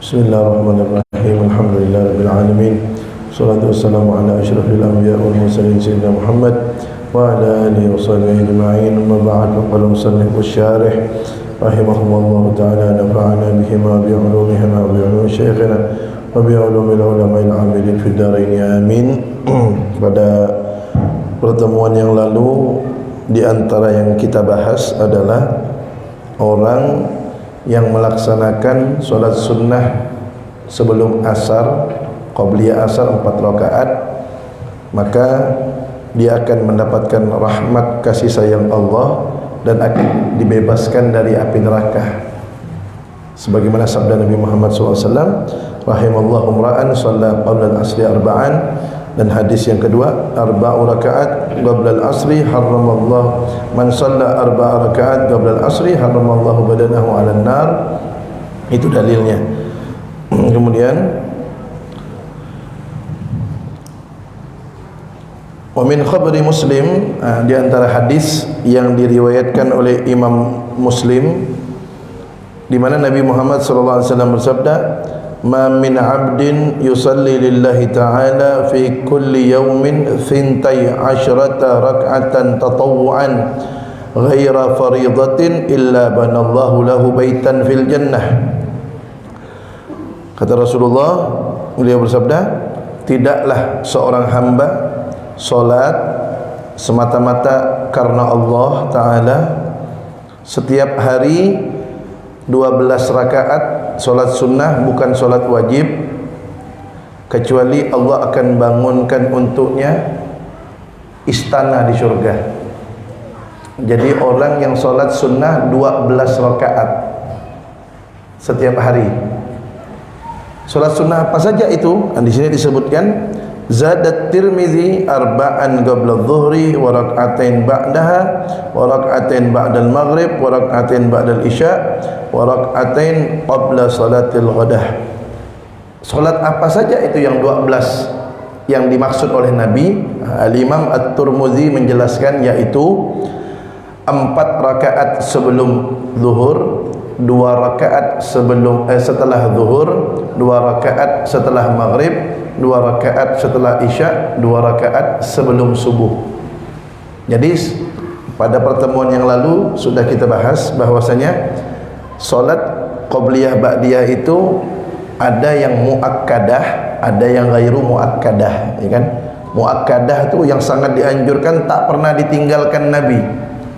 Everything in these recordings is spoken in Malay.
Bismillahirrahmanirrahim. Alhamdulillahirabbil alamin. Wassalatu wassalamu ala asyrafil anbiya'i wal mursalin sayyidina Muhammad wa ala alihi wa sahbihi ajma'in. Amma ba'd. Qala musannif wasyarih rahimahullahu ta'ala, nafa'ana bihima bi 'ulumihima wa bi 'ulumi syayikhina wa bi 'ulumil ulama'il 'amilin fid dharain amin. Pada pertemuan yang lalu, di antara yang kita bahas adalah orang yang melaksanakan solat sunnah sebelum asar, qabliyah asar 4 rakaat, maka dia akan mendapatkan rahmat kasih sayang Allah dan akan dibebaskan dari api neraka. Sebagaimana sabda Nabi Muhammad SAW, rahimallahu imra'an shalla qabla al-asri arba'an, dan hadis yang kedua, arba'u rakaat qabla al-asri haramallahu, man shalla arba'a rakaat qabla al-asri haramallahu badanahu 'alan nar. Itu dalilnya. Kemudian wa min khabari Muslim, di antara hadis yang diriwayatkan oleh Imam Muslim, di mana Nabi Muhammad sallallahu alaihi wasallam bersabda, ma min 'abdin yusalli lillahi ta'ala fi kulli yawmin 12 rak'atan tatawwu'an ghaira faridatin illa banallahu lahu baitan fil jannah. Kata Rasulullah, beliau bersabda, tidaklah seorang hamba solat semata-mata karena Allah Ta'ala setiap hari 12 rakaat solat sunnah, bukan solat wajib, kecuali Allah akan bangunkan untuknya istana di surga. Jadi orang yang solat sunnah 12 rakaat setiap hari. Solat sunnah apa saja itu? Di sini disebutkan, zadat Tirmizi arba'an qabla adh-dhuhri wa rak'atain ba'daha wa rak'atain ba'dal maghrib wa rak'atain ba'dal isya wa rak'atain qabla salatil ghadah. Salat apa saja itu yang 12 yang dimaksud oleh Nabi? Al-Imam At-Tirmizi menjelaskan, yaitu 4 rakaat sebelum zuhur, 2 rakaat setelah zuhur, 2 rakaat setelah maghrib, 2 rakaat setelah isya, 2 rakaat sebelum subuh. Jadi pada pertemuan yang lalu sudah kita bahas bahwasanya solat qabliyah ba'diyah itu ada yang muakkadah, ada yang ghairu muakkadah, ya kan? Muakkadah itu yang sangat dianjurkan, tak pernah ditinggalkan Nabi.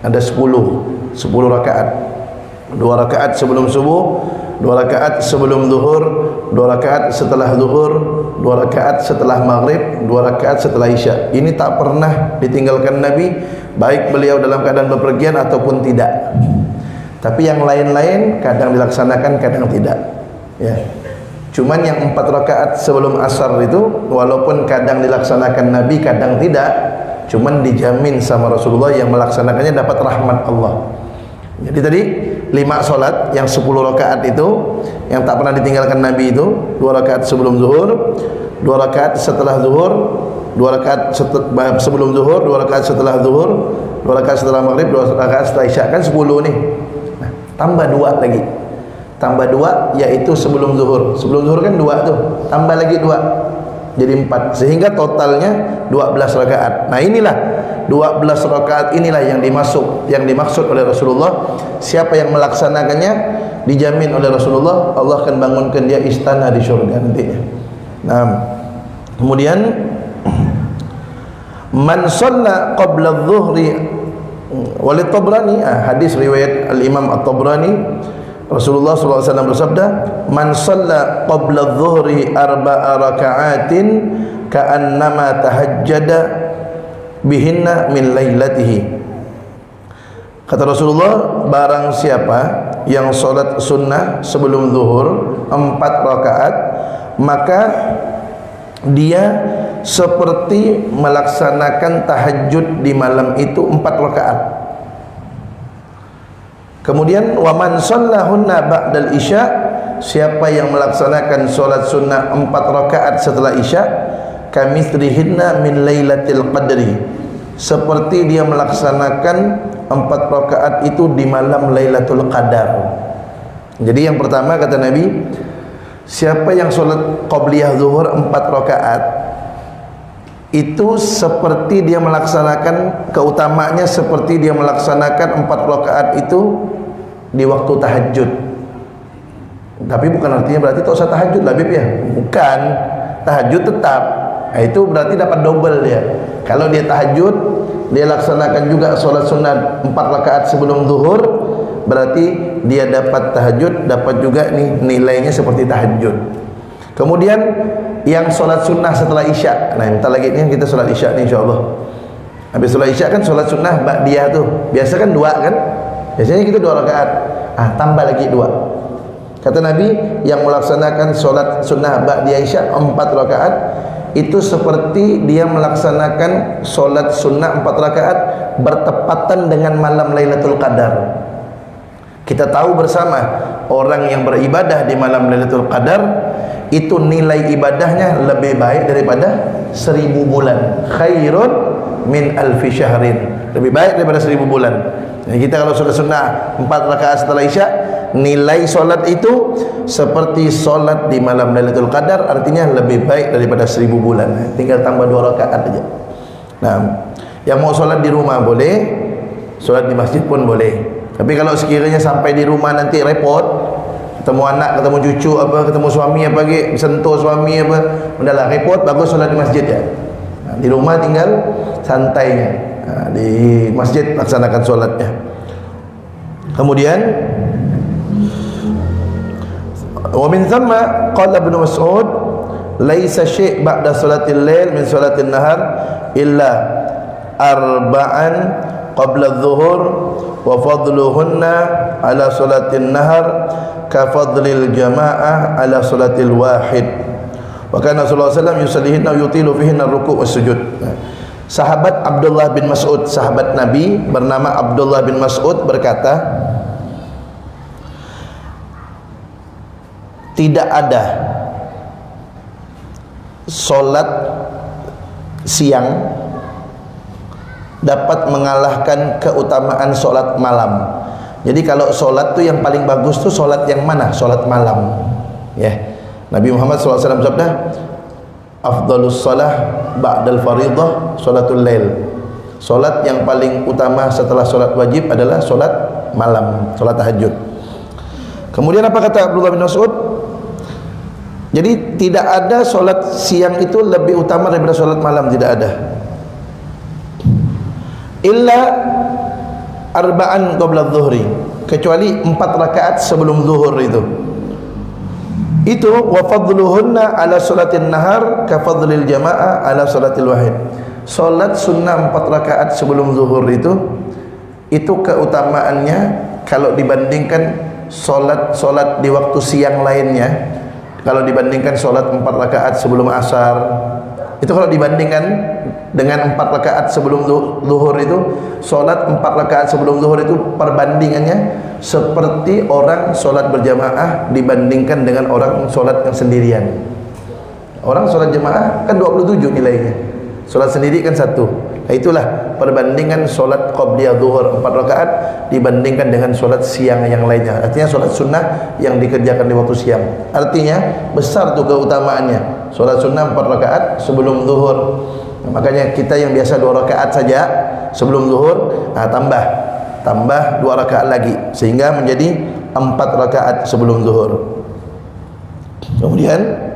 Ada 10 rakaat. 2 rakaat sebelum subuh, 2 rakaat sebelum zuhur, 2 rakaat setelah zuhur, 2 rakaat setelah maghrib, 2 rakaat setelah isya. Ini tak pernah ditinggalkan Nabi, baik beliau dalam keadaan bepergian ataupun tidak. Tapi yang lain-lain kadang dilaksanakan, kadang tidak, ya. Cuman yang 4 rakaat sebelum asar itu, walaupun kadang dilaksanakan Nabi, kadang tidak, cuman dijamin sama Rasulullah yang melaksanakannya dapat rahmat Allah. Jadi tadi 5 solat yang 10 rakaat itu yang tak pernah ditinggalkan Nabi itu, 2 rakaat sebelum zuhur, 2 rakaat setelah zuhur, 2 rakaat sebelum zuhur, 2 rakaat setelah zuhur, 2 rakaat setelah maghrib, 2 rakaat setelah isya. Kan 10 nih. Nah, tambah 2 lagi. Tambah 2 yaitu sebelum zuhur. Sebelum zuhur kan 2 tuh. Tambah lagi 2. Jadi 4. Sehingga totalnya 12 rakaat. Nah, inilah 12 rakaat inilah yang dimaksud oleh Rasulullah. Siapa yang melaksanakannya dijamin oleh Rasulullah Allah akan bangunkan dia istana di surga nantinya. Nah, kemudian man shalla qabla adh-dhuhri wal Tabrani, hadis riwayat al-Imam At-Tabrani, Rasulullah SAW bersabda, man shalla qabla adh-dhuhri 4 raka'atin ka'annama tahajjada bihinna min lailatihi. Kata Rasulullah, barang siapa yang solat sunnah sebelum zuhur 4 rakaat, maka dia seperti melaksanakan tahajud di malam itu 4 rakaat. Kemudian wa man shallahunna ba'dal isya, siapa yang melaksanakan solat sunnah 4 rakaat setelah isya, kamitslihinna min lailatul qadri, seperti dia melaksanakan 4 rakaat itu di malam Lailatul Qadar. Jadi yang pertama kata Nabi, siapa yang solat qabliyah zuhur 4 rakaat, itu seperti dia melaksanakan, keutamaannya seperti dia melaksanakan 4 rakaat itu di waktu tahajud. Tapi bukan artinya berarti tak usah tahajud lah Bib ya, bukan, tahajud tetap. Nah, itu berarti dapat double dia. Kalau dia tahajud, dia laksanakan juga solat sunat 4 rakaat sebelum zuhur, berarti dia dapat tahajud, dapat juga nih nilainya seperti tahajud. Kemudian yang solat sunnah setelah isya, nah bentar lagi ni kita solat isya ni insyaAllah. Habis solat isya kan solat sunnah ba'diyah tu, biasa kan 2 kan, biasanya kita 2 rakaat, tambah lagi 2. Kata Nabi, yang melaksanakan solat sunnah ba'diyah isya 4 rakaat, itu seperti dia melaksanakan solat sunnah 4 rakaat bertepatan dengan malam Lailatul Qadar. Kita tahu bersama, orang yang beribadah di malam Lailatul Qadar itu nilai ibadahnya lebih baik daripada 1000 bulan. Khairun min alfi syahrin, lebih baik daripada 1000 bulan. Jadi kita kalau solat sunnah 4 rakaat setelah isya, nilai solat itu seperti solat di malam Lailatul Qadar, artinya lebih baik daripada 1000 bulan. Tinggal tambah 2 rakaat aja. Nah, yang mau solat di rumah boleh, solat di masjid pun boleh. Tapi kalau sekiranya sampai di rumah nanti repot, ketemu anak, ketemu cucu apa, ketemu suami apa lagi, sentuh suami apa, udahlah repot, bagus solat di masjid ya. Nah, di rumah tinggal santainya. Nah, di masjid laksanakan solatnya. Kemudian wa min thamma qala Ibnu Mas'ud, laisa syai' ba'da salatil lail min salatin nahar illa arba'an qabla adh-dhuhur wa fadluhunna ala salatin nahar ka fadlil jama'ah ala salatil wahid. Wa kana sallallahu alaihi wasallam yusallihinna wa yutilu fihinna ar-ruku' was sujud. Sahabat Abdullah bin Mas'ud, sahabat Nabi bernama Abdullah bin Mas'ud berkata, tidak ada solat siang dapat mengalahkan keutamaan solat malam. Jadi kalau solat tu yang paling bagus tu solat yang mana? Solat malam. Ya. Nabi Muhammad SAW sabda, afdalus salah ba'dal faridah salatul lail. Solat yang paling utama setelah solat wajib adalah solat malam, solat tahajud. Kemudian apa kata Abdullah bin Mas'ud? Jadi tidak ada solat siang itu lebih utama daripada solat malam, tidak ada. Illa arba'an qabla adh-dhuhri, kecuali 4 rakaat sebelum zuhur itu. Itu wa fadluhunna ala salatin nahar ka fadlil jamaah ala salatil wahid. Salat sunnah 4 rakaat sebelum zuhur itu keutamaannya kalau dibandingkan solat di waktu siang lainnya. Kalau dibandingkan solat 4 rakaat sebelum asar, itu kalau dibandingkan dengan 4 rakaat sebelum zuhur itu, solat 4 rakaat sebelum zuhur itu perbandingannya seperti orang solat berjamaah dibandingkan dengan orang solat yang sendirian. Orang solat jamaah kan 27 nilainya, solat sendiri kan 1. Nah, itulah perbandingan solat qabliyah zuhur 4 rakaat dibandingkan dengan solat siang yang lainnya. Artinya solat sunnah yang dikerjakan di waktu siang, artinya besar tuh keutamaannya. Solat sunnah 4 rakaat sebelum zuhur. Nah, makanya kita yang biasa 2 rakaat saja sebelum zuhur, tambah 2 rakaat lagi sehingga menjadi 4 rakaat sebelum zuhur. Kemudian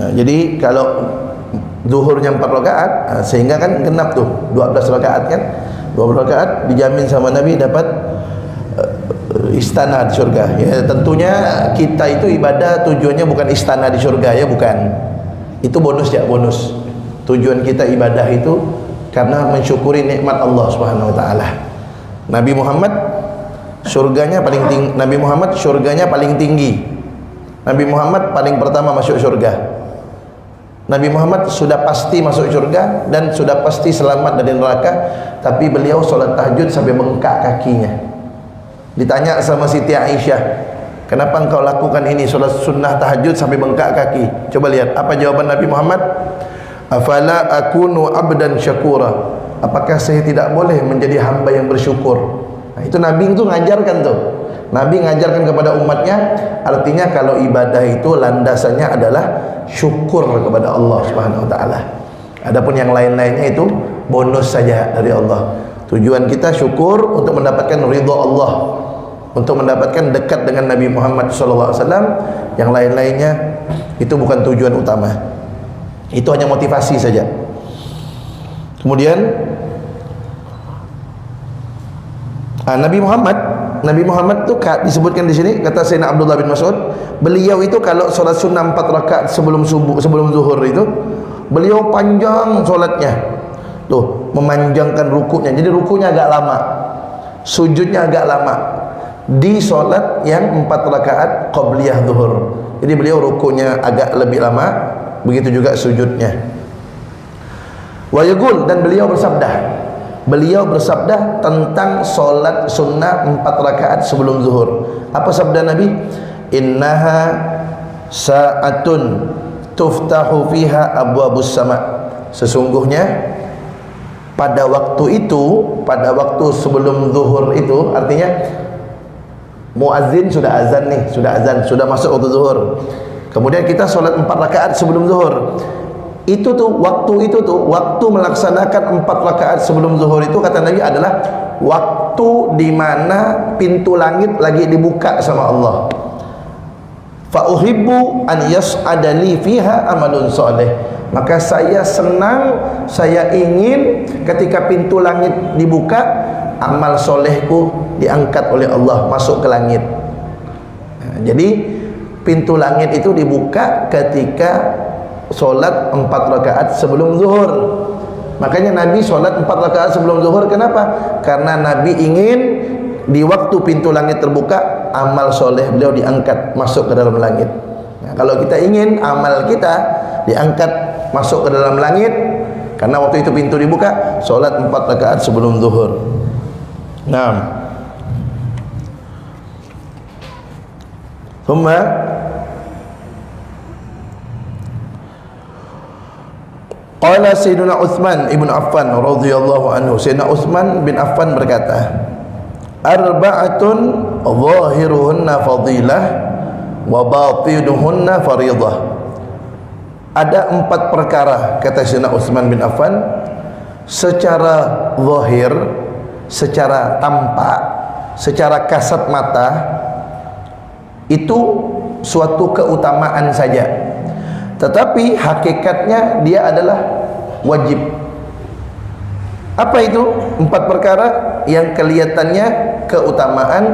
jadi kalau zuhurnya 4 rakaat, sehingga kan genap tuh 12 rakaat kan. 12 rakaat dijamin sama Nabi dapat istana di surga. Ya, tentunya kita itu ibadah tujuannya bukan istana di surga ya, bukan. Itu bonus ya, bonus. Tujuan kita ibadah itu karena mensyukuri nikmat Allah Subhanahu wa taala. Nabi Muhammad surganya paling tinggi. Nabi Muhammad surganya paling tinggi. Nabi Muhammad paling pertama masuk surga. Nabi Muhammad sudah pasti masuk surga dan sudah pasti selamat dari neraka, tapi beliau solat tahajud sampai bengkak kakinya. Ditanya sama Siti Aisyah, kenapa engkau lakukan ini, solat sunnah tahajud sampai bengkak kaki? Coba lihat apa jawaban Nabi Muhammad. Afala akunu abdan syakura, apakah saya tidak boleh menjadi hamba yang bersyukur? Nah, itu Nabi itu ngajarkan tuh. Nabi ngajarkan kepada umatnya, artinya kalau ibadah itu landasannya adalah syukur kepada Allah Subhanahu wa taala. Adapun yang lain-lainnya itu bonus saja dari Allah. Tujuan kita syukur untuk mendapatkan ridha Allah, untuk mendapatkan dekat dengan Nabi Muhammad SAW. Yang lain-lainnya itu bukan tujuan utama, itu hanya motivasi saja. Kemudian Nabi Muhammad itu disebutkan di sini, kata Sayyidina Abdullah bin Mas'ud, beliau itu kalau sholat sunnah 4 rakaat sebelum zuhur itu, beliau panjang sholatnya tuh, memanjangkan rukunya. Jadi rukunya agak lama, sujudnya agak lama di sholat yang 4 rakaat qabliyah zuhur. Jadi beliau rukunya agak lebih lama, begitu juga sujudnya. Wa yaqul, dan beliau bersabda tentang solat sunnah 4 rakaat sebelum zuhur. Apa sabda Nabi? Innaha sa'atun tuftahu fiha abwabus sama. Sesungguhnya pada waktu itu, pada waktu sebelum zuhur itu, artinya muazzin sudah azan nih, sudah masuk waktu zuhur. Kemudian kita solat 4 rakaat sebelum zuhur. Waktu melaksanakan 4 rakaat sebelum zuhur itu, kata Nabi, adalah waktu di mana pintu langit lagi dibuka sama Allah. Fa uhibbu an yas'ada li fiha amalun shalih. Maka saya senang, saya ingin ketika pintu langit dibuka, amal solehku diangkat oleh Allah masuk ke langit. Nah, jadi pintu langit itu dibuka ketika solat 4 rakaat sebelum zuhur. Makanya Nabi solat 4 rakaat sebelum zuhur. Kenapa? Karena Nabi ingin di waktu pintu langit terbuka, amal soleh beliau diangkat masuk ke dalam langit. Nah, kalau kita ingin amal kita diangkat masuk ke dalam langit, karena waktu itu pintu dibuka, solat 4 rakaat sebelum zuhur. Nah, thumma qala Sayyidina Utsman ibn Affan radhiyallahu anhu, Sayyidina Utsman bin Affan berkata, arba'atun zahiruhunna fadilah wa batinuhunna faridah. Ada 4 perkara, kata Sayyidina Utsman bin Affan, secara zahir, secara tampak, secara kasat mata itu suatu keutamaan saja, tetapi hakikatnya dia adalah wajib. Apa itu 4 perkara yang kelihatannya keutamaan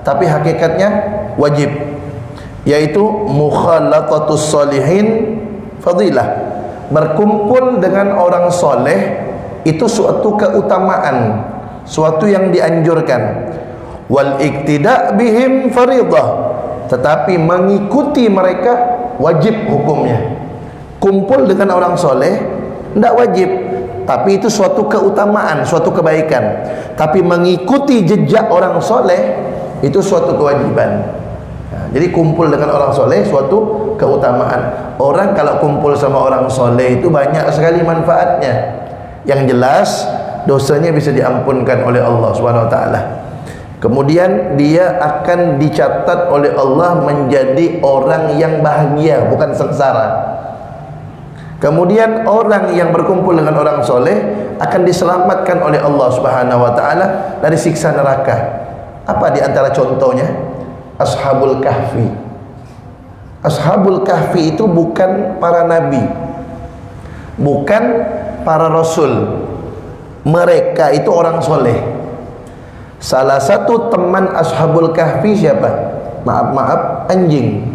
tapi hakikatnya wajib? Yaitu mukhalatatus sholihin fadilah, berkumpul dengan orang soleh itu suatu keutamaan, suatu yang dianjurkan. Wal iktida bihim faridah, tetapi mengikuti mereka wajib hukumnya. Kumpul dengan orang soleh tidak wajib, tapi itu suatu keutamaan, suatu kebaikan. Tapi mengikuti jejak orang soleh itu suatu kewajiban. Nah, jadi kumpul dengan orang soleh suatu keutamaan. Orang kalau kumpul sama orang soleh itu banyak sekali manfaatnya. Yang jelas dosanya bisa diampunkan oleh Allah SWT. Kemudian dia akan dicatat oleh Allah menjadi orang yang bahagia, bukan sengsara. Kemudian orang yang berkumpul dengan orang soleh akan diselamatkan oleh Allah Subhanahu wa taala dari siksa neraka. Apa di antara contohnya? Ashabul Kahfi. Ashabul Kahfi itu bukan para nabi, bukan para rasul. Mereka itu orang soleh. Salah satu teman Ashabul Kahfi siapa? Maaf, anjing.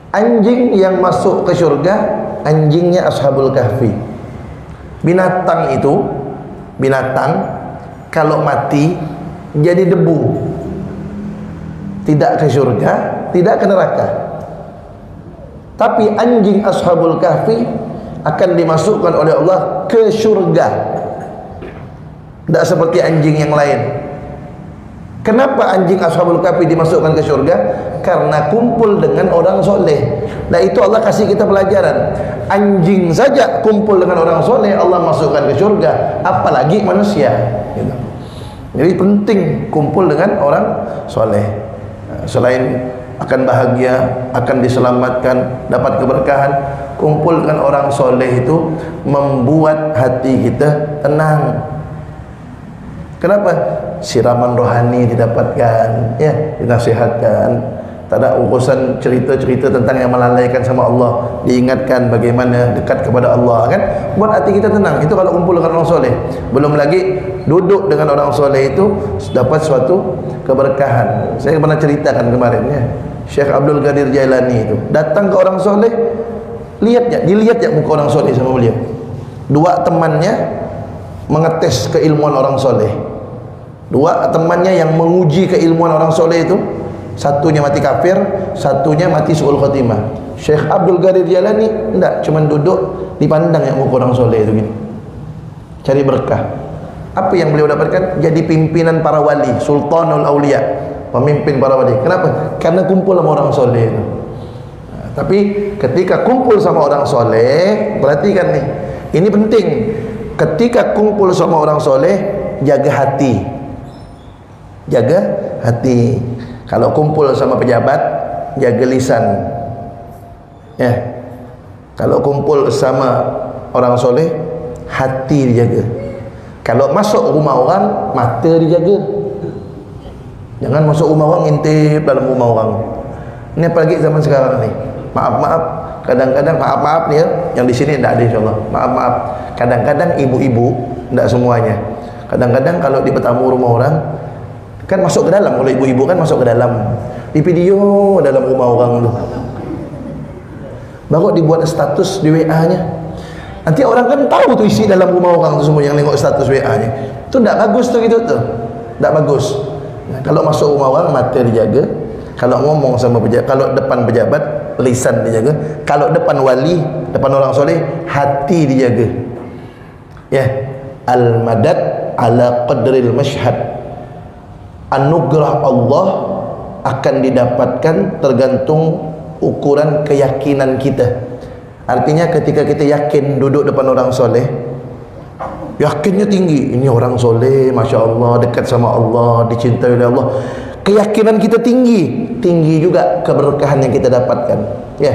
Anjing yang masuk ke surga, anjingnya Ashabul Kahfi. Binatang itu, binatang kalau mati jadi debu, tidak ke surga, tidak ke neraka. Tapi anjing Ashabul Kahfi akan dimasukkan oleh Allah ke surga. Tidak seperti anjing yang lain. Kenapa anjing Ashabul Kahfi dimasukkan ke surga? Karena kumpul dengan orang soleh. Nah itu Allah kasih kita pelajaran. Anjing saja kumpul dengan orang soleh Allah masukkan ke surga, apalagi manusia gitu. Jadi penting kumpul dengan orang soleh. Selain akan bahagia, akan diselamatkan, dapat keberkahan, kumpul dengan orang soleh itu membuat hati kita tenang. Kenapa? Siraman rohani didapatkan, ya, dinasihatkan. Tak ada urusan cerita-cerita tentang yang melalaikan sama Allah, diingatkan bagaimana dekat kepada Allah, kan? Buat hati kita tenang. Itu kalau kumpul dengan orang soleh. Belum lagi duduk dengan orang soleh itu dapat suatu keberkahan. Saya pernah ceritakan kemarin, ya, Syekh Abdul Qadir Jailani itu datang ke orang soleh, dilihat ya muka orang soleh sama beliau. Dua temannya mengetes keilmuan orang soleh. Dua temannya yang menguji keilmuan orang soleh itu, satunya mati kafir, satunya mati su'ul khatimah. Syekh Abdul Qadir Jailani enggak, cuma duduk dipandang yang muka orang soleh itu gini, cari berkah. Apa yang beliau dapatkan? Jadi pimpinan para wali, sultanul aulia, pemimpin para wali. Kenapa? Karena kumpul sama orang soleh itu. Tapi ketika kumpul sama orang soleh, perhatikan nih, ini penting. Ketika kumpul sama orang soleh, jaga hati, jaga hati. Kalau kumpul sama pejabat, jaga lisan, ya. Kalau kumpul sama orang soleh, hati dijaga. Kalau masuk rumah orang, mata dijaga. Jangan masuk rumah orang, ngintip dalam rumah orang. Ini apalagi zaman sekarang nih. Maaf, kadang-kadang maaf nih ya, yang di sini tidak ada insyaallah. Maaf. Kadang-kadang ibu-ibu, tidak semuanya. Kadang-kadang kalau di bertamu rumah orang, kan masuk ke dalam, kalau ibu-ibu kan masuk ke dalam, di video dalam rumah orang tu, baru dibuat status di WA-nya. Nanti orang kan tahu tu isi dalam rumah orang tu semua, yang tengok status WA-nya. Tu tak bagus tu, gitu tu, tak bagus. Nah, kalau masuk rumah orang, mata dijaga. Kalau ngomong sama pejabat, kalau depan pejabat, lisan dijaga. Kalau depan wali, depan orang soleh, hati dijaga. Ya, al-madad ala qadril mashhad. Anugerah Allah akan didapatkan tergantung ukuran keyakinan kita. Artinya ketika kita yakin duduk depan orang soleh, yakinnya tinggi, ini orang soleh, Masya Allah, dekat sama Allah, dicintai oleh Allah, keyakinan kita tinggi juga keberkahan yang kita dapatkan, ya.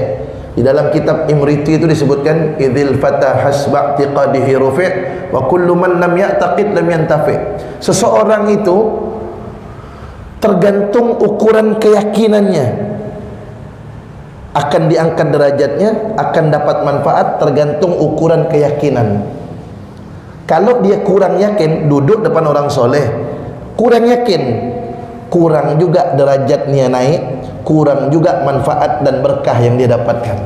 Di dalam kitab Imriti itu disebutkan, idzil fatah hasba i'tiqadihi rufi' wa kullu man lam ya'taqid lam yantafi'. Seseorang itu tergantung ukuran keyakinannya, akan diangkat derajatnya, akan dapat manfaat tergantung ukuran keyakinan. Kalau dia kurang yakin, duduk depan orang soleh, kurang yakin, kurang juga derajatnya naik, kurang juga manfaat dan berkah yang dia dapatkan.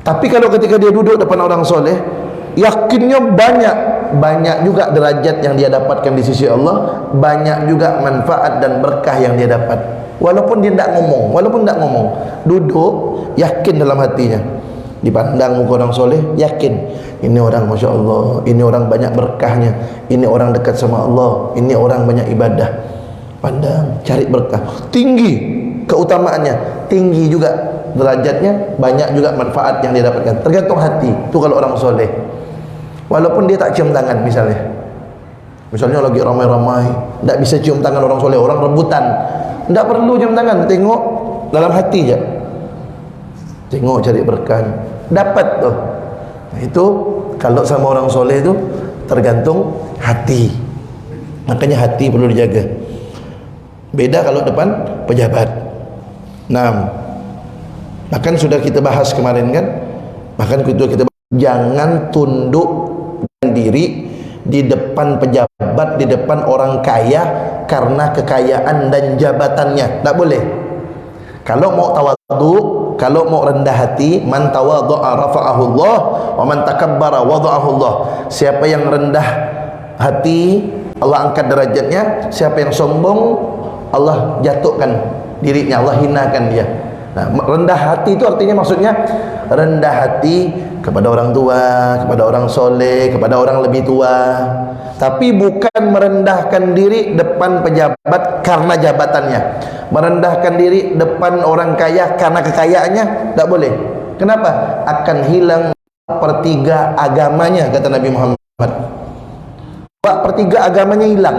Tapi kalau ketika dia duduk depan orang soleh, yakinnya banyak juga derajat yang dia dapatkan di sisi Allah, banyak juga manfaat dan berkah yang dia dapat. Walaupun dia tidak ngomong, duduk yakin dalam hatinya, dipandang muka orang soleh, yakin ini orang Masya Allah, ini orang banyak berkahnya, ini orang dekat sama Allah, ini orang banyak ibadah. Pandang, cari berkah, tinggi keutamaannya, tinggi juga derajatnya, banyak juga manfaat yang dia dapatkan. Tergantung hati. Itu kalau orang soleh. Walaupun dia tak cium tangan, misalnya lagi ramai-ramai, tidak bisa cium tangan orang soleh, orang rebutan, tidak perlu cium tangan, tengok dalam hati je, tengok cari berkah, dapat tuh. Nah, itu kalau sama orang soleh itu tergantung hati. Makanya hati perlu dijaga. Beda kalau depan pejabat. Nah, bahkan sudah kita bahas kemarin kan, jangan tunduk diri di depan pejabat, di depan orang kaya karena kekayaan dan jabatannya. Tak boleh. Kalau mau tawadhu, kalau mau rendah hati, man tawadhu'a rafa'ahu Allah wa man takabbara wadha'ahu Allah. Siapa yang rendah hati, Allah angkat derajatnya. Siapa yang sombong, Allah jatuhkan dirinya, Allah hinakan dia. Nah, rendah hati itu artinya, maksudnya rendah hati kepada orang tua, kepada orang soleh, kepada orang lebih tua. Tapi bukan merendahkan diri depan pejabat karena jabatannya, merendahkan diri depan orang kaya karena kekayaannya, tak boleh. Kenapa? Akan hilang 1/3 agamanya, kata Nabi Muhammad. 2/3 agamanya hilang.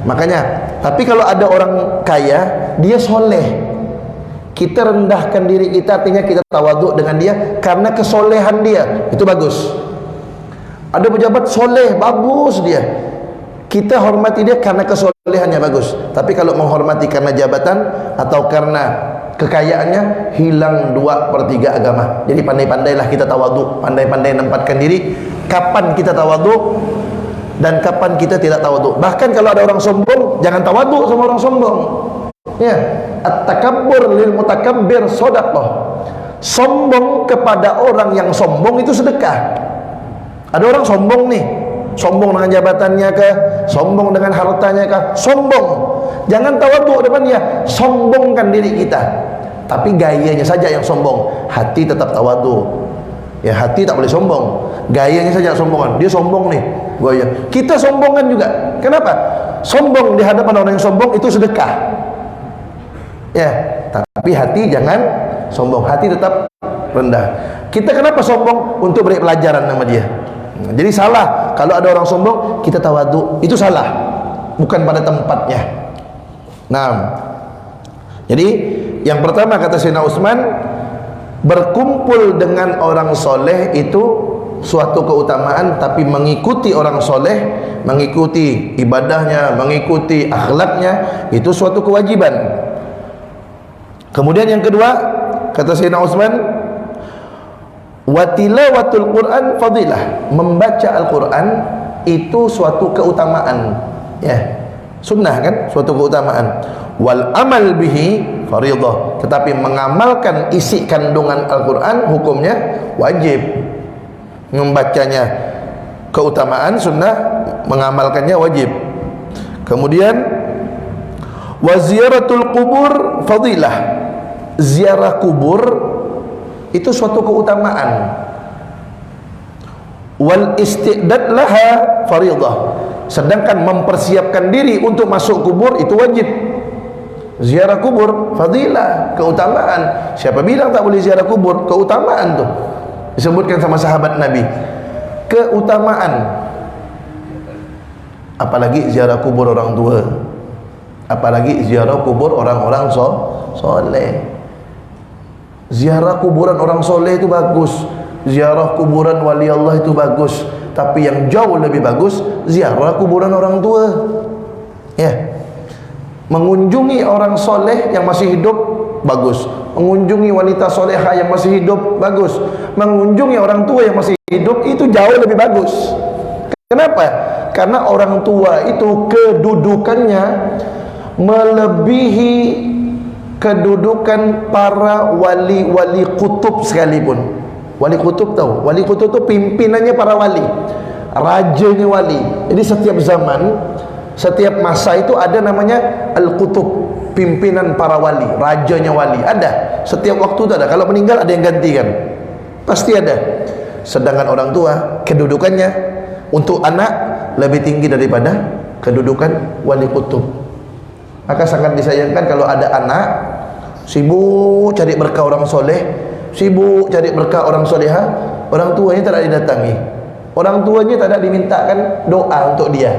Makanya, tapi kalau ada orang kaya, dia soleh, kita rendahkan diri kita, artinya kita tawaduk dengan dia karena kesolehan dia, itu bagus. Ada pejabat soleh, bagus dia, kita hormati dia karena kesolehannya, bagus. Tapi kalau menghormati karena jabatan atau karena kekayaannya, hilang 2/3 agama. Jadi pandai-pandailah kita tawaduk, pandai-pandai menempatkan diri kapan kita tawaduk dan kapan kita tidak tawaduk. Bahkan kalau ada orang sombong, jangan tawaduk sama orang sombong. Ya, at-takabbur lil mutakabbir shadaqah. Sombong kepada orang yang sombong itu sedekah. Ada orang sombong nih, sombong dengan jabatannya kah, sombong dengan hartanya kah, sombong. Jangan tawaduk depannya, sombongkan diri kita. Tapi gayanya saja yang sombong, hati tetap tawaduk. Ya, hati tak boleh sombong, gayanya saja sombongan. Dia sombong nih, gaya. Kita sombongan juga. Kenapa? Sombong di hadapan orang yang sombong itu sedekah. Ya, tapi hati jangan sombong, hati tetap rendah. Kita kenapa sombong? Untuk beri pelajaran sama dia. Jadi salah kalau ada orang sombong kita tawaduk, itu salah, bukan pada tempatnya. Nah, jadi yang pertama kata Sayyidina Utsman, berkumpul dengan orang soleh itu suatu keutamaan, tapi mengikuti orang soleh, mengikuti ibadahnya, mengikuti akhlaknya, itu suatu kewajiban. Kemudian yang kedua kata Sayyidina Utsman, wa tilawatul Quran fadilah, membaca Al-Quran itu suatu keutamaan, ya, sunnah kan, suatu keutamaan. Wal amal bihi fardhah, tetapi mengamalkan isi kandungan Al-Quran hukumnya wajib. Membacanya keutamaan sunnah, mengamalkannya wajib. Kemudian wa ziyaratul qubur fadilah, ziarah kubur itu suatu keutamaan. Wal istidad laha fardhah, sedangkan mempersiapkan diri untuk masuk kubur itu wajib. Ziarah kubur fadilah, keutamaan. Siapa bilang tak boleh ziarah kubur? Keutamaan tuh disebutkan sama sahabat Nabi, keutamaan. Apalagi ziarah kubur orang tua, apalagi ziarah kubur orang-orang soleh. Ziarah kuburan orang soleh itu bagus, ziarah kuburan wali Allah itu bagus, tapi yang jauh lebih bagus ziarah kuburan orang tua. Ya, mengunjungi orang soleh yang masih hidup bagus, mengunjungi wanita soleha yang masih hidup bagus, mengunjungi orang tua yang masih hidup itu jauh lebih bagus. Kenapa? Karena orang tua itu kedudukannya melebihi kedudukan para wali-wali kutub sekalipun. Wali kutub tahu? Wali kutub itu pimpinannya para wali, rajanya wali. Jadi setiap zaman, setiap masa itu ada namanya al-kutub, pimpinan para wali, rajanya wali. Ada, setiap waktu itu ada. Kalau meninggal ada yang gantikan, pasti ada. Sedangkan orang tua kedudukannya untuk anak lebih tinggi daripada kedudukan wali kutub. Maka sangat disayangkan kalau ada anak sibuk cari berkah orang soleh, sibuk cari berkah orang soleha, orang tuanya tak ada didatangi, orang tuanya tak ada dimintakan doa untuk dia.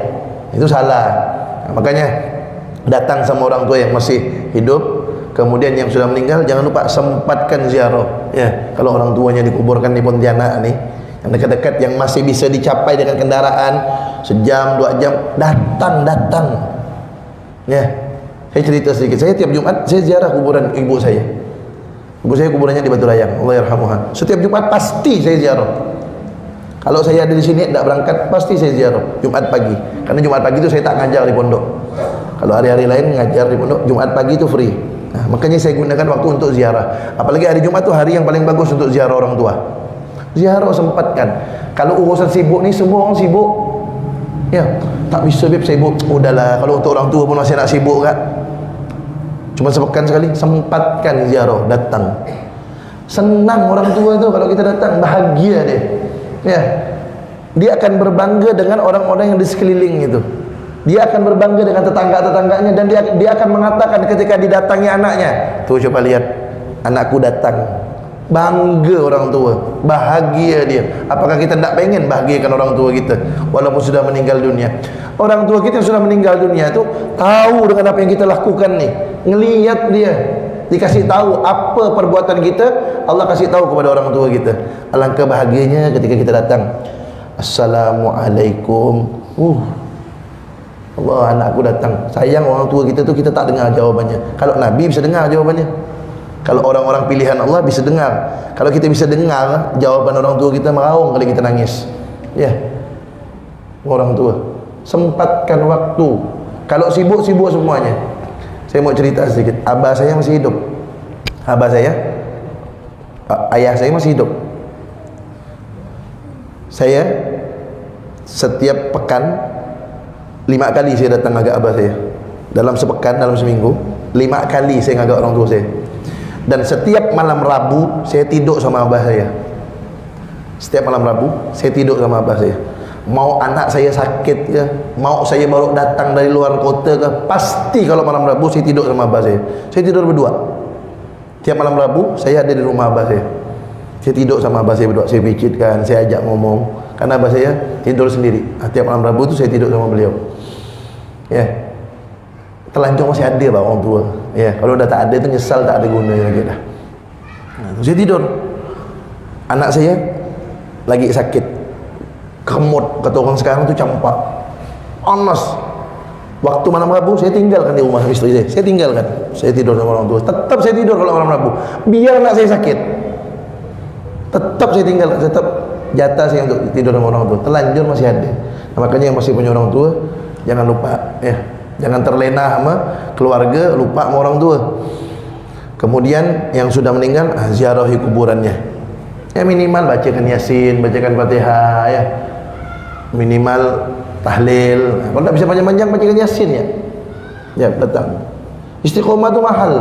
Itu salah. Nah, makanya datang sama orang tua yang masih hidup, kemudian yang sudah meninggal jangan lupa sempatkan ziarah. Ya, kalau orang tuanya dikuburkan di Pontianak nih, yang dekat-dekat, yang masih bisa dicapai dengan kendaraan sejam 2 jam, datang. Ya, saya cerita sedikit. Saya tiap Jumat saya ziarah kuburan ibu saya. Ibu saya kuburannya di Batu Layang, Allah yarhamuha. Setiap Jumat pasti saya ziarah. Kalau saya ada di sini tidak berangkat, pasti saya ziarah Jumat pagi. Karena Jumat pagi itu saya tak ngajar di pondok. Kalau hari-hari lain ngajar di pondok, Jumat pagi itu free. Nah, makanya saya gunakan waktu untuk ziarah. Apalagi hari Jumat itu hari yang paling bagus untuk ziarah orang tua. Ziarah sempatkan. Kalau urusan sibuk nih, semua orang sibuk. Ya, tak bisa beb sibuk. Udahlah, kalau untuk orang tua pun masih nak sibuk kan. Cuma sepekan sekali, sempatkan ziarah, datang. Senang orang tua itu kalau kita datang, bahagia dia. Ya, dia akan berbangga dengan orang-orang yang di sekeliling itu. Dia akan berbangga dengan tetangga-tetangganya, dan dia akan mengatakan ketika didatangi anaknya, tuh coba lihat, anakku datang. Bangga orang tua, bahagia dia. Apakah kita tidak pengen bahagiakan orang tua kita walaupun sudah meninggal dunia? Orang tua kita yang sudah meninggal dunia itu tahu dengan apa yang kita lakukan nih, ngelihat dia, dikasih tahu apa perbuatan kita, Allah kasih tahu kepada orang tua kita. Alangkah bahagianya ketika kita datang, Assalamualaikum. Allah, anakku datang. Sayang orang tua kita tu kita tak dengar jawabannya. Kalau Nabi bisa dengar jawabannya. Kalau orang-orang pilihan Allah bisa dengar. Kalau kita bisa dengar jawaban orang tua kita, meraung kali kita nangis. Ya. Orang tua sempatkan waktu. Kalau sibuk-sibuk semuanya. Saya mau cerita sedikit. Abah saya masih hidup. Abah saya, ayah saya masih hidup. Saya setiap pekan 5 kali saya datang agak abah saya. Dalam sepekan, dalam seminggu 5 kali saya ngagak orang tua saya. Dan setiap malam Rabu saya tidur sama abah saya. Setiap malam Rabu saya tidur sama abah saya. Mau anak saya sakit ke, mau saya baru datang dari luar kota ke, pasti kalau malam Rabu saya tidur sama abah saya. Saya tidur berdua. Tiap malam Rabu saya ada di rumah abah saya. Saya tidur sama abah saya berdua. Saya pijitkan, saya ajak ngomong. Karena abah saya tidur sendiri. Tiap malam Rabu itu saya tidur sama beliau. Ya. Telanjang masih ada orang tua. Ya, kalau dah tak ada itu nyesal, tak ada gunanya lagi dah. Saya tidur. Anak saya lagi sakit. Kemut, kata orang sekarang tu campak. Panas. Waktu malam Rabu saya tinggalkan di rumah istri saya. Saya tinggalkan. Saya tidur sama orang tua. Tetap saya tidur kalau malam Rabu. Biar anak saya sakit. Tetap saya tinggalkan. Tetap jatah saya untuk tidur sama orang tua. Telanjur masih ada. Nah, makanya yang masih punya orang tua, jangan lupa ya. Jangan terlena sama keluarga, lupa sama orang tua. Kemudian yang sudah meninggal, ziarahi kuburannya. Ya minimal bacakan Yasin, bacakan Fatihah ya. Minimal tahlil. Kalau tak bisa panjang-panjang, bacakan Yasin ya. Ya, datang. Istiqomah itu mahal.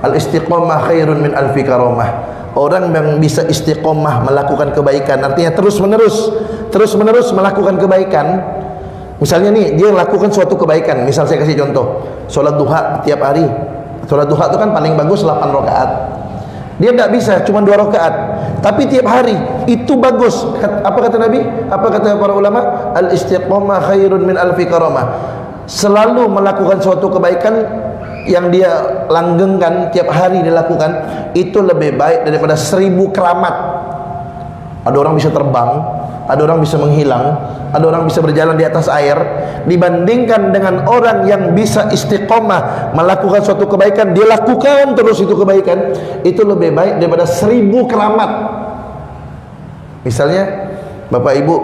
Al-istiqomah khairun min alfi karamah. Orang yang bisa istiqomah melakukan kebaikan, artinya terus-menerus melakukan kebaikan. Misalnya nih, dia lakukan suatu kebaikan. Misal saya kasih contoh, sholat duha tiap hari. Sholat duha itu kan paling bagus 8 rakaat. Dia tidak bisa cuma 2 rakaat, tapi tiap hari itu bagus. Apa kata Nabi? Apa kata para ulama? Al-istiqomah khairun min alfi karamah. Selalu melakukan suatu kebaikan yang dia langgengkan tiap hari dilakukan, itu lebih baik daripada 1000 keramat. Ada orang bisa terbang, ada orang bisa menghilang, ada orang bisa berjalan di atas air, dibandingkan dengan orang yang bisa istiqomah melakukan suatu kebaikan, dia lakukan terus itu kebaikan, itu lebih baik daripada 1000 keramat. Misalnya Bapak Ibu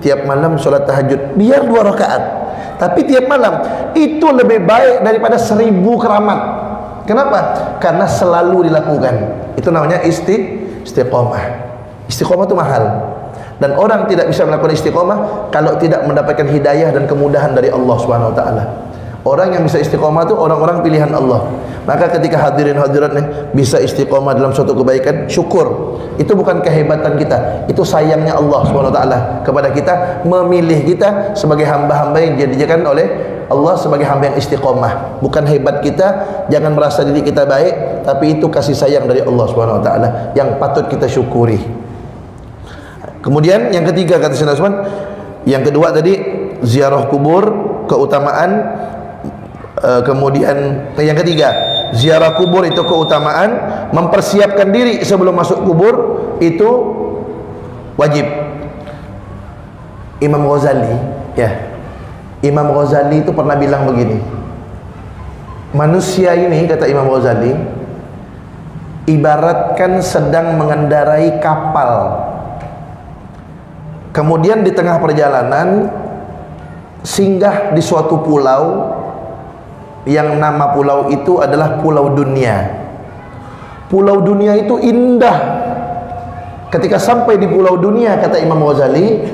tiap malam sholat tahajud, biar 2 rakaat, tapi tiap malam itu lebih baik daripada 1000 keramat. Kenapa? Karena selalu dilakukan. Itu namanya istiqomah. Istiqomah itu mahal. Dan orang tidak bisa melakukan istiqomah kalau tidak mendapatkan hidayah dan kemudahan dari Allah Subhanahu wa taala. Orang yang bisa istiqomah itu orang-orang pilihan Allah. Maka ketika hadirin hadirat nih bisa istiqomah dalam suatu kebaikan, syukur. Itu bukan kehebatan kita, itu sayangnya Allah Subhanahu wa taala kepada kita, memilih kita sebagai hamba-hamba yang dijadikan oleh Allah sebagai hamba yang istiqomah. Bukan hebat kita, jangan merasa diri kita baik, tapi itu kasih sayang dari Allah Subhanahu wa taala yang patut kita syukuri. Kemudian yang ketiga kata Sayyidina Utsman, yang kedua tadi ziarah kubur, keutamaan. Kemudian yang ketiga, ziarah kubur itu keutamaan, mempersiapkan diri sebelum masuk kubur itu wajib. Imam Ghazali, ya. Imam Ghazali itu pernah bilang begini. Manusia ini, kata Imam Ghazali, ibaratkan sedang mengendarai kapal. Kemudian di tengah perjalanan singgah di suatu pulau yang nama pulau itu adalah Pulau Dunia. Pulau Dunia itu indah. Ketika sampai di Pulau Dunia, kata Imam Ghazali,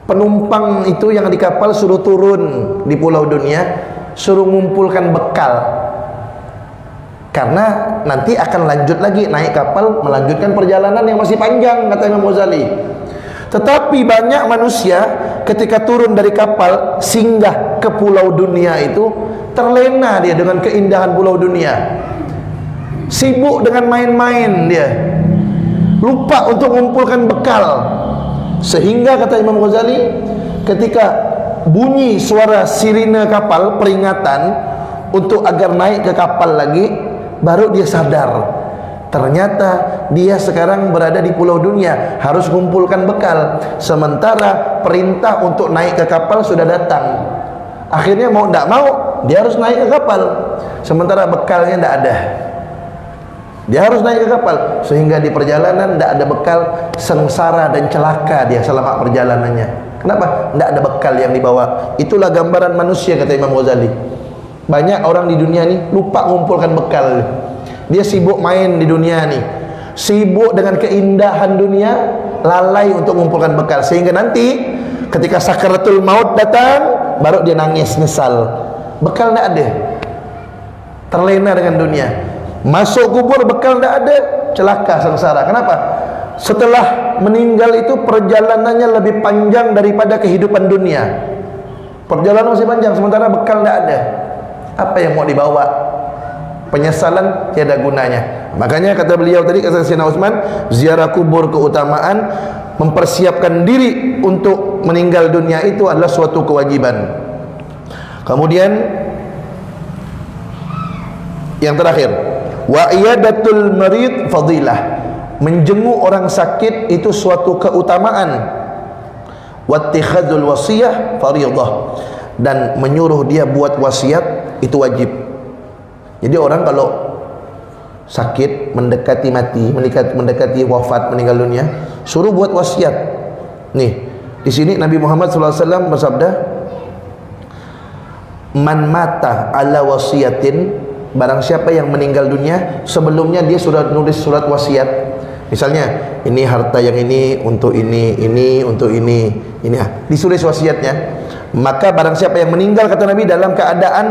penumpang itu yang di kapal suruh turun di Pulau Dunia, suruh mengumpulkan bekal, karena nanti akan lanjut lagi naik kapal melanjutkan perjalanan yang masih panjang, kata Imam Ghazali. Tetapi banyak manusia ketika turun dari kapal singgah ke Pulau Dunia itu terlena dia dengan keindahan Pulau Dunia. sibuk dengan main-main dia, lupa untuk mengumpulkan bekal. Sehingga kata Imam Ghazali, ketika bunyi suara sirine kapal peringatan untuk agar naik ke kapal lagi, baru dia sadar ternyata dia sekarang berada di pulau dunia, harus mengumpulkan bekal, sementara perintah untuk naik ke kapal sudah datang. Akhirnya mau tidak mau dia harus naik ke kapal, sementara bekalnya tidak ada. Dia harus naik ke kapal, sehingga di perjalanan tidak ada bekal, sengsara dan celaka dia selama perjalanannya. Kenapa? Tidak ada bekal yang dibawa. Itulah gambaran manusia, kata Imam Ghazali. Banyak orang di dunia ini lupa mengumpulkan bekal. Dia sibuk main di dunia ini, sibuk dengan keindahan dunia, lalai untuk mengumpulkan bekal. Sehingga nanti ketika sakaratul maut datang, baru dia nangis nyesal. Bekal tidak ada, terlena dengan dunia. Masuk kubur bekal tidak ada, celaka sengsara. Kenapa? Setelah meninggal itu perjalanannya lebih panjang daripada kehidupan dunia. Perjalanan masih panjang, sementara bekal tidak ada. Apa yang mau dibawa? Penyesalan tiada gunanya. Makanya kata beliau tadi, kata Sayyidina Utsman, ziarah kubur keutamaan, mempersiapkan diri untuk meninggal dunia itu adalah suatu kewajiban. Kemudian yang terakhir, wa iyadatul marid fadilah, menjenguk orang sakit itu suatu keutamaan. Wattikhadzul wasiyah fardhah, dan menyuruh dia buat wasiat itu wajib. Jadi orang kalau sakit, mendekati mati, mendekati wafat, meninggal dunia, suruh buat wasiat. Nih, di sini Nabi Muhammad SAW bersabda, man mata ala wasiyatin, barang siapa yang meninggal dunia sebelumnya dia sudah nulis surat wasiat. Misalnya, ini harta yang ini untuk ini untuk ini disulis wasiatnya. Maka barang siapa yang meninggal, kata Nabi, dalam keadaan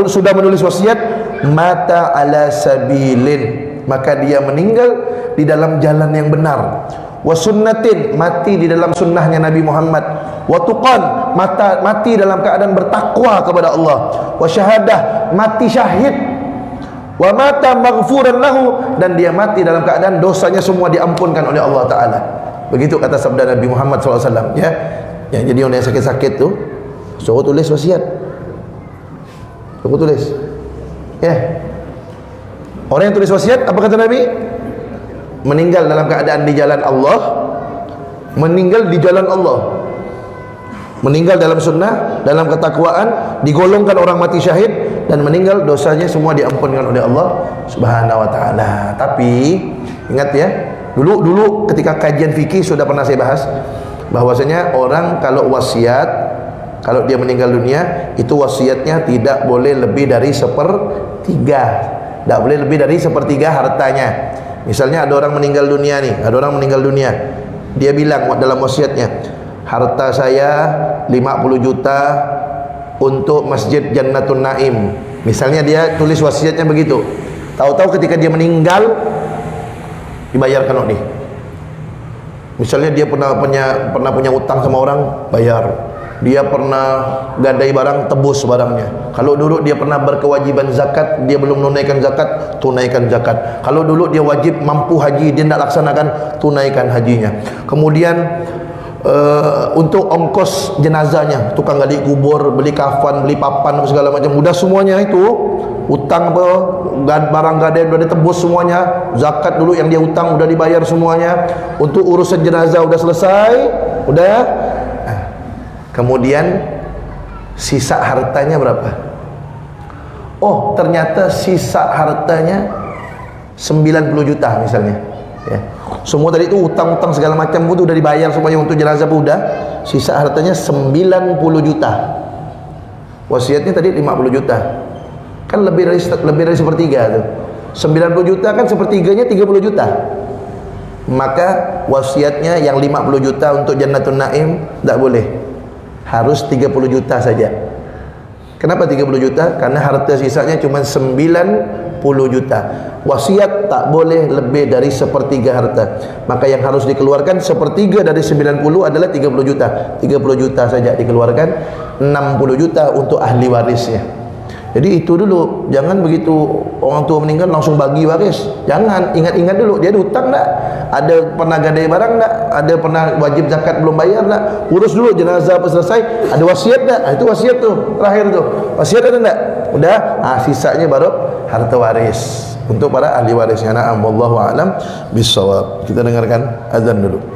sudah menulis wasiat, mata ala sabilin, maka dia meninggal di dalam jalan yang benar. Wa sunnatin, mati di dalam sunnahnya Nabi Muhammad. Wa tuqan, mati dalam keadaan bertakwa kepada Allah. Wa syahadah, mati syahid. Wa mata maghfuran lahu, dan dia mati dalam keadaan dosanya semua diampunkan oleh Allah Ta'ala. Begitu kata sabda Nabi Muhammad SAW, ya. Ya, jadi orang yang sakit-sakit tu suruh tulis wasiat, suruh tulis, ya. Orang yang tulis wasiat, apa kata Nabi? Meninggal dalam keadaan di jalan Allah, meninggal di jalan Allah, meninggal dalam sunnah, dalam ketakwaan, digolongkan orang mati syahid, dan meninggal dosanya semua diampunkan oleh Allah Subhanahu wa Ta'ala. Tapi ingat ya, dulu ketika kajian fikih sudah pernah saya bahas bahwasanya orang kalau wasiat, kalau dia meninggal dunia, itu wasiatnya tidak boleh lebih dari sepertiga, tidak boleh lebih dari sepertiga hartanya. Misalnya ada orang meninggal dunia nih, dia bilang dalam wasiatnya, harta saya 50 juta untuk Masjid Jannatun Naim. Misalnya dia tulis wasiatnya begitu. Tahu-tahu ketika dia meninggal dibayarkan oleh. Misalnya dia pernah punya utang sama orang, bayar. Dia pernah gadai barang, tebus barangnya. Kalau dulu dia pernah berkewajiban zakat, dia belum menunaikan zakat, tunaikan zakat. Kalau dulu dia wajib mampu haji, dia tidak laksanakan, tunaikan hajinya. Kemudian untuk ongkos jenazahnya, tukang gali kubur, beli kafan, beli papan, segala macam, udah semuanya itu utang apa, barang gadai udah ditebus semuanya, zakat dulu yang dia utang udah dibayar semuanya, untuk urusan jenazah udah selesai, udah. Kemudian sisa hartanya berapa? Oh, ternyata sisa hartanya 90 juta misalnya, ya. Semua tadi itu utang-utang segala macam itu udah dibayar semuanya, untuk jenazah pun udah. Sisa hartanya 90 juta. Wasiatnya tadi 50 juta. Kan lebih dari sepertiga tuh. 90 juta kan sepertiganya 30 juta. Maka wasiatnya yang 50 juta untuk Jannatun Naim tidak boleh. Harus 30 juta saja. Kenapa 30 juta? Karena harta sisanya cuma 90 juta. Wasiat tak boleh lebih dari sepertiga harta. Maka yang harus dikeluarkan sepertiga dari 90 adalah 30 juta. 30 juta saja dikeluarkan, 60 juta untuk ahli warisnya. Jadi itu dulu, jangan begitu orang tua meninggal langsung bagi waris. Jangan, ingat-ingat dulu dia ada hutang tak? Ada pernah gadai barang tak? Ada pernah wajib zakat belum bayar tak? Urus dulu jenazah apa selesai, ada wasiat tak? Itu wasiat tu, terakhir tu. Wasiat ada tak? Udah, sisanya baru harta waris untuk para ahli warisnya. Na'am wallahu a'lam bissawab. Kita dengarkan azan dulu.